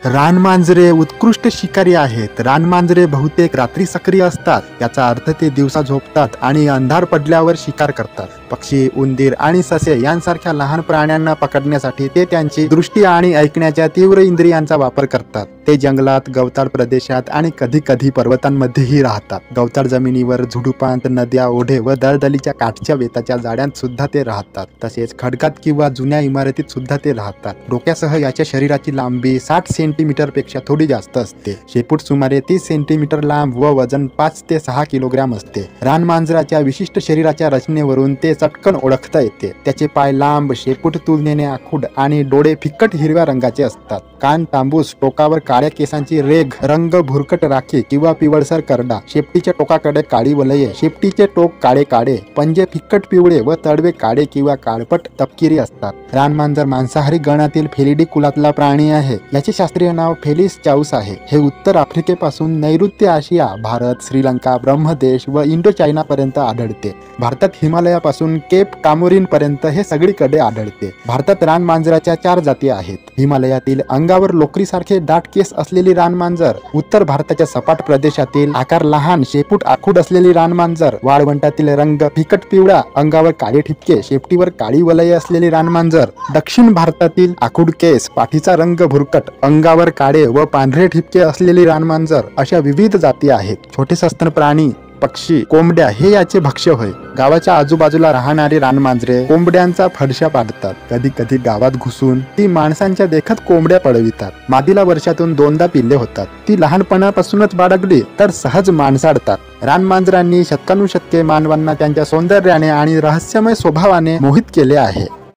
रानमांजरे उत्कृष्ट शिकारी आहेत। रानमांजरे बहुतेक रात्री सक्रिय असतात, याचा अर्थ ते दिवसा झोपतात आणि अंधार पडल्यावर शिकार करतात। पक्षी, उंदीर आणि ससे यांसारख्या लहान प्राण्यांना पकडण्यासाठी ते त्यांची दृष्टी आणि ऐकण्याच्या तीव्र इंद्रियांचा वापर करतात। ते जंगलात, गवताळ प्रदेशात आणि कधी कधी पर्वतांमध्येही राहतात। गवताळ जमिनीवर, झुडुपांत, नद्या, ओढे व दलदलीच्या काठच्या वेताच्या जाळ्यात सुद्धा ते राहतात। तसेच खडकात किंवा जुन्या इमारतीत सुद्धा ते राहतात। डोक्यासह याच्या शरीराची लांबी 60 सेंटीमीटर पेक्षा थोडी जास्त असते। शेपूट सुमारे 30 सेंटीमीटर लांब व वजन 5 ते 6 किलोग्रॅम असते। रानमांजराच्या विशिष्ट शरीराच्या रचनेवरून ते चटकन ओळखता येते। त्याचे पाय लांब, शेपूट तुलनेने आखूड आणि डोळे फिक्कट हिरव्या रंगाचे असतात। कान तांबूस, टोकावर काळ्या केसांची रेघ, रंग भुरकट राखी किंवा पिवळसर करडा, शेपटीच्या टोकाकडे काळी वलये, शेपटीचे टोक काळे, पंजे फिक्कट पिवळे व तळवे काळे किंवा काळपट तपकिरी असतात। रानमांजर मांसाहारी गणातील फेलिडी कुलातला प्राणी आहे। याचे शास्त्रीय नाव फेलिस चाऊस आहे। हे उत्तर आफ्रिकेपासून नैऋत्य आशिया, भारत, श्रीलंका, ब्रह्मदेश व इंडो चायना पर्यंत आढळते। भारतात हिमालयापासून केप कामोरीन पर्यंत हे सगळीकडे आढळते। भारतात रानमांजराच्या 4 जाती आहेत। हिमालयातील अंगावर लोकरीसारखे दाट केस असलेली रानमांजर, उत्तर भारताच्या सपाट प्रदेशातील आकार लहान, शेपूट आखूड असलेली रानमांजर, वाळवंटातील रंग फिकट पिवळा, अंगावर काळे ठिपके, शेपटीवर काळी वलये असलेली रानमांजर, दक्षिण भारतातील आखूड केस, पाठीचा रंग भुरकट, अंगावर काळे व पांढरे ठिपके असलेली रानमांजर, अशा विविध जाती आहेत। छोटे सस्तन प्राणी, पक्षी, कोंबड्या हे याचे भक्ष्य होय। गावाच्या आजूबाजूला राहणारी रानमांजरे कोंबड्यांचा फडशा पाडतात। कधी कधी गावात घुसून ती माणसांच्या देखत कोंबड्या पळवितात। मादीला वर्षातून 2दा पिल्ले होतात। ती लहानपणापासूनच बाळगली तर सहज माणसाडतात। रानमांजरांनी शतकानुशतके मानवांना त्यांच्या सौंदर्याने आणि रहस्यमय स्वभावाने मोहित केले आहे।